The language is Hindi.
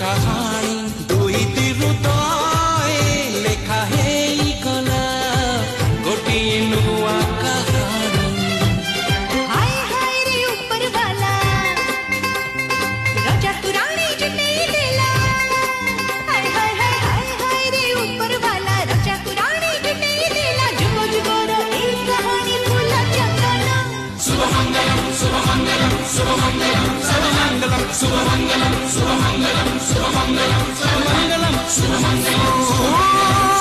କାହାଣୀ ଦୁଇ ହୃଦୟ ଲେଖା ହେଇଗଲା ଗୋଟିଏ ନୂଆ କାହାଣୀ। हाय हाय रे ऊपर वाला राजा तू रानी जुटेई देला। हाय हाय हाय हाय हाय रे ऊपर वाला राजा तू रानी जुटेई देला। जुगो जुगो रो ए कहानी फूला चंदना। शुभमंगलम शुभमंगलम शुभमंगलम शुभमंगलम शुभमंगलम शुभमंगलम शुभमंगलम शुभमंगलम शुभमंगलम।